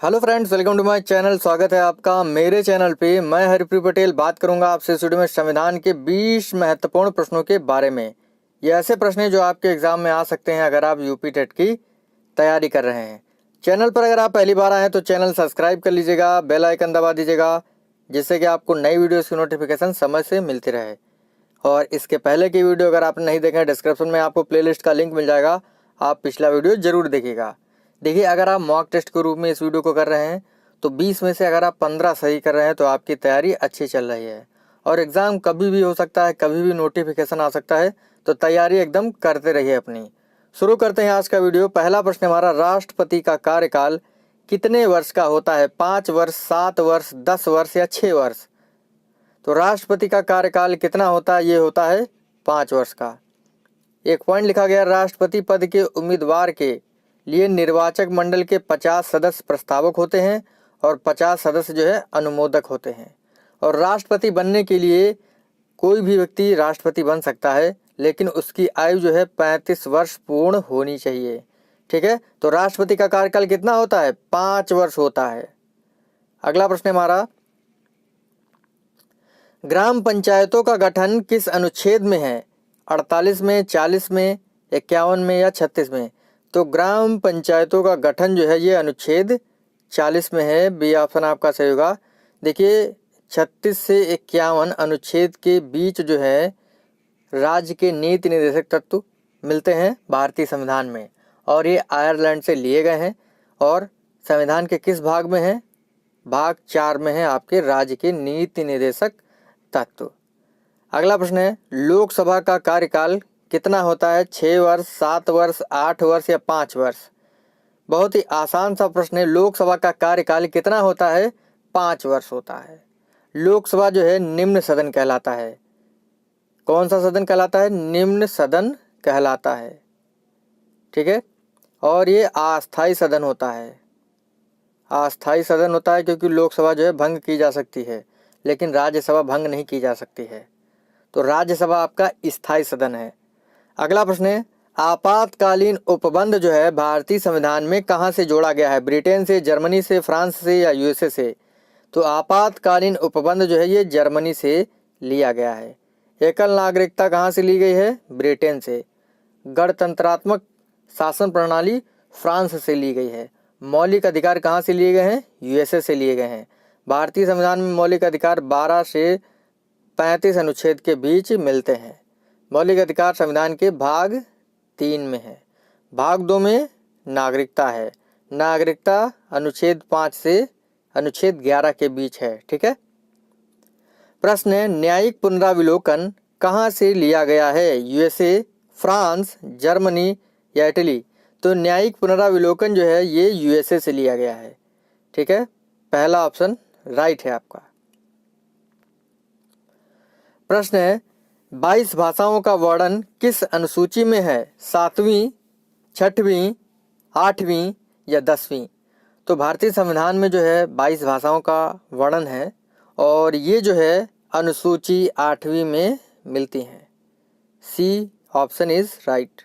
Hello friends, welcome to my channel. स्वागत है आपका मेरे चैनल पे। मैं हरिप्रिय पटेल बात करूंगा आपसे इस वीडियो में संविधान के 20 महत्वपूर्ण प्रश्नों के बारे में। ये ऐसे प्रश्न हैं जो आपके एग्जाम में आ सकते हैं अगर आप यूपी टेट की तैयारी कर रहे हैं। चैनल पर अगर आप पहली बार आए हैं तो चैनल सब्सक्राइब कर लीजिएगा, बेल आइकन दबा दीजिएगा, जिससे कि आपको नई वीडियोज़ की नोटिफिकेशन समय से मिलती रहे। और इसके पहले की वीडियो अगर आपने नहीं देखे हैं, डिस्क्रिप्शन में आपको प्लेलिस्ट का लिंक मिल जाएगा, आप पिछला वीडियो जरूर देखिएगा। देखिए, अगर आप मॉक टेस्ट के रूप में इस वीडियो को कर रहे हैं तो 20 में से अगर आप 15 सही कर रहे हैं तो आपकी तैयारी अच्छी चल रही है। और एग्ज़ाम कभी भी हो सकता है, कभी भी नोटिफिकेशन आ सकता है, तो तैयारी एकदम करते रहिए अपनी। शुरू करते हैं आज का वीडियो। पहला प्रश्न हमारा, राष्ट्रपति का कार्यकाल कितने वर्ष का होता है? 5 वर्ष, 7 वर्ष, 10 वर्ष या 6 वर्ष? तो राष्ट्रपति का कार्यकाल कितना होता है? ये होता है 5 वर्ष का। एक पॉइंट लिखा गया, राष्ट्रपति पद के उम्मीदवार के लिए निर्वाचक मंडल के 50 सदस्य प्रस्तावक होते हैं और 50 सदस्य जो है अनुमोदक होते हैं। और राष्ट्रपति बनने के लिए कोई भी व्यक्ति राष्ट्रपति बन सकता है, लेकिन उसकी आयु जो है 35 वर्ष पूर्ण होनी चाहिए। ठीक है, तो राष्ट्रपति का कार्यकाल कितना होता है? 5 वर्ष होता है। अगला प्रश्न हमारा, ग्राम पंचायतों का गठन किस अनुच्छेद में है? 48 में, 40 में, 51 में या 36 में? तो ग्राम पंचायतों का गठन जो है ये अनुच्छेद 40 में है। बी ऑप्शन आपका सही होगा। देखिए, 36 से 51 अनुच्छेद के बीच जो है राज्य के नीति निर्देशक तत्व मिलते हैं भारतीय संविधान में, और ये आयरलैंड से लिए गए हैं। और संविधान के किस भाग में है? भाग 4 में है आपके राज्य के नीति निर्देशक तत्व। अगला प्रश्न है, लोकसभा का कार्यकाल कितना होता है? 6 वर्ष, 7 वर्ष, 8 वर्ष या 5 वर्ष? बहुत ही आसान सा प्रश्न है। लोकसभा का कार्यकाल कितना होता है? 5 वर्ष होता है। लोकसभा जो है निम्न सदन कहलाता है। कौन सा सदन कहलाता है? निम्न सदन कहलाता है। ठीक है, और ये अस्थायी सदन होता है। अस्थायी सदन होता है क्योंकि लोकसभा जो है भंग की जा सकती है, लेकिन राज्यसभा भंग नहीं की जा सकती है। तो राज्यसभा आपका स्थायी सदन है। अगला प्रश्न है, आपातकालीन उपबंध जो है भारतीय संविधान में कहाँ से जोड़ा गया है? ब्रिटेन से, जर्मनी से, फ्रांस से या यूएसए से? तो आपातकालीन उपबंध जो है ये जर्मनी से लिया गया है। एकल नागरिकता कहाँ से ली गई है? ब्रिटेन से। गणतंत्रात्मक शासन प्रणाली फ्रांस से ली गई है। मौलिक अधिकार कहाँ से लिए गए हैं? यूएसए से लिए गए हैं। भारतीय संविधान में मौलिक अधिकार 12 से 35 अनुच्छेद के बीच मिलते हैं। मौलिक अधिकार संविधान के भाग 3 में है। भाग 2 में नागरिकता है। नागरिकता अनुच्छेद 5 से अनुच्छेद 11 के बीच है। ठीक है। प्रश्न है, न्यायिक पुनराविलोकन कहाँ से लिया गया है? यूएसए, फ्रांस, जर्मनी या इटली? तो न्यायिक पुनराविलोकन जो है ये यूएसए से लिया गया है। ठीक है, पहला ऑप्शन राइट है आपका। प्रश्न है, 22 भाषाओं का वर्णन किस अनुसूची में है? 7वीं, 6वीं, 8वीं या 10वीं? तो भारतीय संविधान में जो है 22 भाषाओं का वर्णन है, और ये जो है अनुसूची 8वीं में मिलती हैं। C option is right.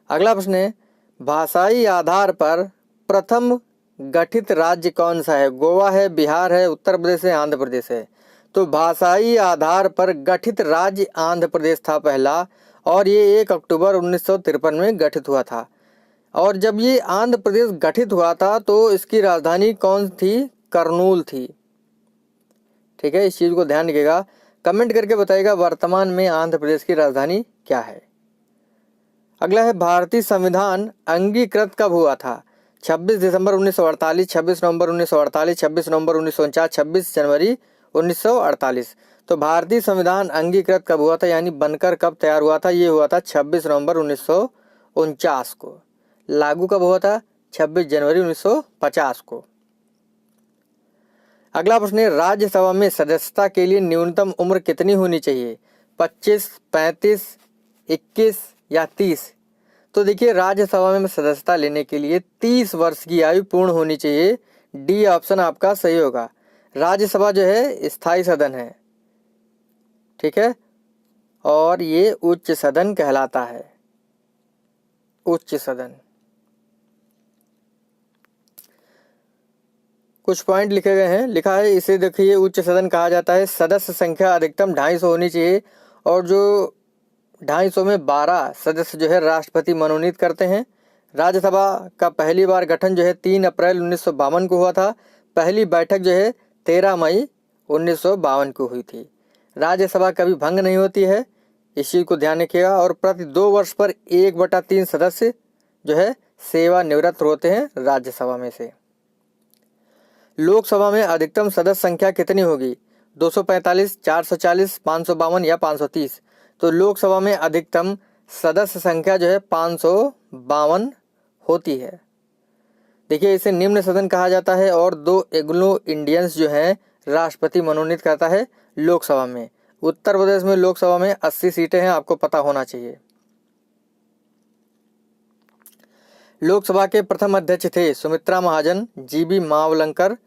अगला प्रश्न है, भाषाई आधार पर प्रथम गठित राज्य कौन सा है? गोवा है, बिहार है, उत्तर प्रदेश है, आंध्र प्रदेश है? तो भाषाई आधार पर गठित राज्य आंध्र प्रदेश था पहला, और ये 1 अक्टूबर 1953 में गठित हुआ था। और जब ये आंध्र प्रदेश गठित हुआ था तो इसकी राजधानी कौन थी? करनूल थी। ठीक है, इस चीज़ को ध्यान रखिएगा। कमेंट करके बताइएगा वर्तमान में आंध्र प्रदेश की राजधानी क्या है। अगला है, भारतीय संविधान अंगीकृत कब हुआ था? 26 दिसंबर 1948, 26 नवंबर 1948, 26 नवंबर 1949, 26 जनवरी 1948? तो भारतीय संविधान अंगीकृत कब हुआ था, यानी बनकर कब तैयार हुआ था? ये हुआ था 26 नवंबर 1949 को। लागू कब हुआ था? 26 जनवरी 1950 को। अगला प्रश्न है, राज्यसभा में सदस्यता के लिए न्यूनतम उम्र कितनी होनी चाहिए? 25, 35, 21 या 30? तो देखिए, राज्यसभा में सदस्यता लेने के लिए 30 वर्ष की आयु पूर्ण होनी चाहिए। डी ऑप्शन आपका सही होगा। राज्यसभा जो है स्थायी सदन है। ठीक है, और ये उच्च सदन कहलाता है। उच्च सदन। कुछ पॉइंट लिखे गए हैं। लिखा है, इसे देखिए उच्च सदन कहा जाता है। सदस्य संख्या अधिकतम 250 होनी चाहिए और जो 250 में 12 सदस्य जो है राष्ट्रपति मनोनीत करते हैं। राज्यसभा का पहली बार गठन जो है 3 अप्रैल 1952 को हुआ था। पहली बैठक जो है 13 मई 1952 को हुई थी। राज्यसभा कभी भंग नहीं होती है, इस चीज़ को ध्यान रखिएगा। और प्रति 2 वर्ष पर 1/3 सदस्य जो है सेवानिवृत्त होते हैं राज्यसभा में से। लोकसभा में अधिकतम सदस्य संख्या कितनी होगी? 245, 440, 552 या 530। तो लोकसभा में अधिकतम सदस्य संख्या जो है 552 होती है। देखिए, इसे निम्न सदन कहा जाता है और 2 एंग्लो इंडियंस जो हैं राष्ट्रपति मनोनीत करता है लोकसभा में। उत्तर प्रदेश में लोकसभा में 80 सीटें हैं, आपको पता होना चाहिए। लोकसभा के प्रथम अध्यक्ष थे सुमित्रा महाजन, जीबी मावलंकर,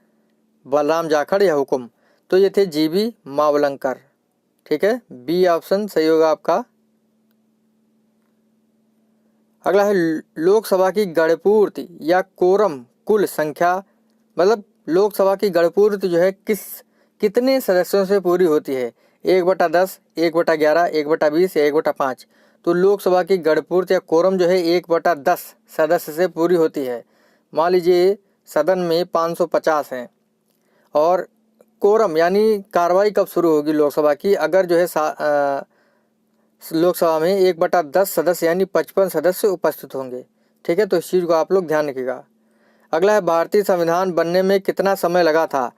बलराम जाखड़ या हुकुम? तो ये थे जीबी मावलंकर। ठीक है, बी ऑप्शन सही होगा आपका। अगला है लोकसभा की गणपूर्ति या कोरम कुल संख्या, मतलब लोकसभा की गणपूर्ति जो है कितने सदस्यों से पूरी होती है? 1/10, 1/11, 1/20 या 1/5? तो लोकसभा की गणपूर्ति या कोरम जो है 1/10 सदस्य से पूरी होती है। मान लीजिए सदन में 550 हैं और कोरम यानी कार्रवाई कब शुरू होगी लोकसभा की? अगर जो है लोकसभा में 1/10 सदस्य यानी 55 सदस्य उपस्थित होंगे। ठीक है, तो इस चीज़ को आप लोग ध्यान रखिएगा। अगला है, भारतीय संविधान बनने में कितना समय लगा था?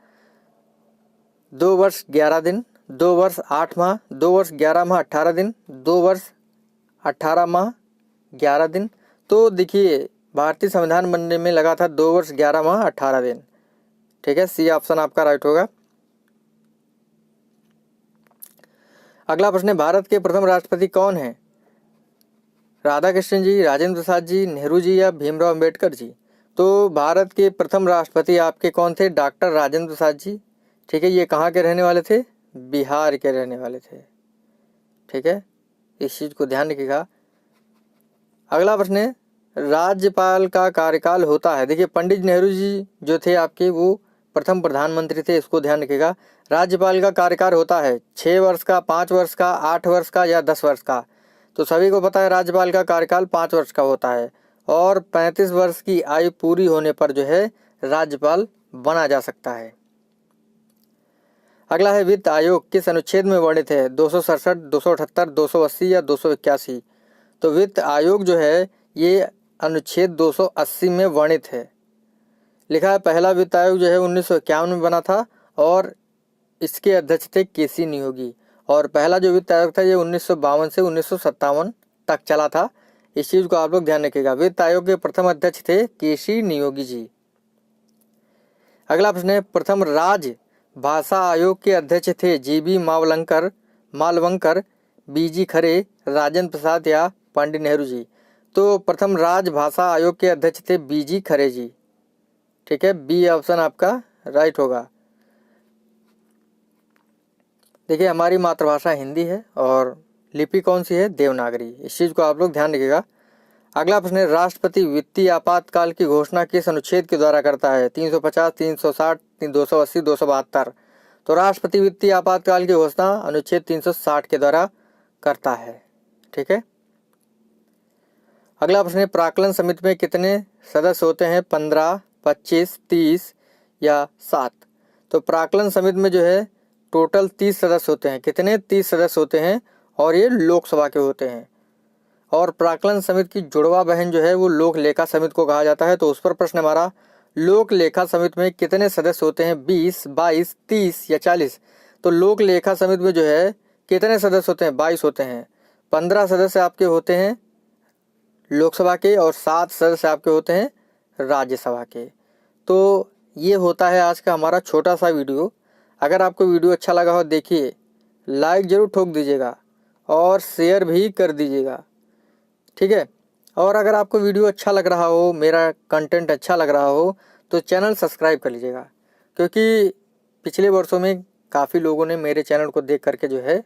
2 वर्ष 11 दिन, 2 वर्ष 8 माह, 2 वर्ष 11 माह 18 दिन, 2 वर्ष 18 माह 11 दिन। तो देखिए, भारतीय संविधान बनने में लगा था 2 वर्ष 11 माह 18 दिन। ठीक है, सी ऑप्शन आपका राइट होगा। अगला प्रश्न है, भारत के प्रथम राष्ट्रपति कौन हैं? राधा कृष्ण जी, राजेंद्र प्रसाद जी, नेहरू जी या भीमराव अंबेडकर जी? तो भारत के प्रथम राष्ट्रपति आपके कौन थे? डॉक्टर राजेंद्र प्रसाद जी। ठीक है, ये कहाँ के रहने वाले थे? बिहार के रहने वाले थे। ठीक है, इस चीज़ को ध्यान रखिएगा। अगला प्रश्न है, राज्यपाल का कार्यकाल होता है। देखिए, पंडित नेहरू जी जो थे आपके, वो प्रथम प्रधानमंत्री थे, इसको ध्यान रखिएगा। राज्यपाल का कार्यकाल होता है 6 वर्ष का, 5 वर्ष का, 8 वर्ष का या 10 वर्ष का? तो सभी को पता है राज्यपाल का कार्यकाल 5 वर्ष का होता है और 35 वर्ष की आयु पूरी होने पर जो है राज्यपाल बना जा सकता है। अगला है, वित्त आयोग किस अनुच्छेद में वर्णित है? 267, 278, 280 या 281? तो वित्त आयोग जो है ये अनुच्छेद 280 में वर्णित है। लिखा है, पहला वित्त आयोग जो है 1951 में बना था और इसके अध्यक्ष थे केसी नियोगी। और पहला जो वित्त आयोग था ये 1952 से 1957 तक चला था। इस चीज़ को आप लोग ध्यान रखिएगा। वित्त आयोग के प्रथम अध्यक्ष थे केसी नियोगी जी। अगला प्रश्न है, प्रथम राज भाषा आयोग के अध्यक्ष थे जीबी मावलंकर, बीजी खरे, राजेंद्र प्रसाद या पंडित नेहरू जी? तो प्रथम राज भाषा आयोग के अध्यक्ष थे बीजी खरे जी। ठीक है, बी ऑप्शन आपका राइट होगा। देखिए, हमारी मातृभाषा हिंदी है और लिपि कौन सी है? देवनागरी। इस चीज़ को आप लोग ध्यान रखिएगा। अगला प्रश्न है, राष्ट्रपति वित्तीय आपातकाल की घोषणा किस अनुच्छेद के द्वारा करता है? 350, 360, 280, 272? तो राष्ट्रपति वित्तीय आपातकाल की घोषणा अनुच्छेद 360 के द्वारा करता है। ठीक है, अगला प्रश्न है, प्राक्कलन समिति में कितने सदस्य होते हैं? 15, 25, 30 या 7? तो प्राक्कलन समिति में जो है टोटल 30 सदस्य होते हैं। कितने? 30 सदस्य होते हैं और ये लोकसभा के होते हैं। और प्राक्कलन समिति की जुड़वा बहन जो है वो लोक लेखा समिति को कहा जाता है। तो उस पर प्रश्न हमारा, लोक लेखा समिति में कितने सदस्य होते हैं? 20, 22, 30 या 40? तो लोक लेखा समिति में जो है कितने सदस्य होते हैं? 22 होते हैं। 15 सदस्य आपके होते हैं लोकसभा के और 7 सदस्य आपके होते हैं राज्यसभा के। तो ये होता है आज का हमारा छोटा सा वीडियो। अगर आपको वीडियो अच्छा लगा हो, देखिए लाइक ज़रूर ठोक दीजिएगा और शेयर भी कर दीजिएगा। ठीक है, और अगर आपको वीडियो अच्छा लग रहा हो, मेरा कंटेंट अच्छा लग रहा हो, तो चैनल सब्सक्राइब कर लीजिएगा, क्योंकि पिछले वर्षों में काफ़ी लोगों ने मेरे चैनल को देख करके जो है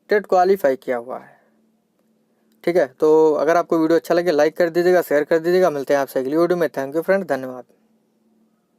टेट क्वालिफाई किया हुआ है। ठीक है, तो अगर आपको वीडियो अच्छा लगे लाइक कर दीजिएगा, शेयर कर दीजिएगा। मिलते हैं आपसे अगली वीडियो में। थैंक यू फ्रेंड, धन्यवाद।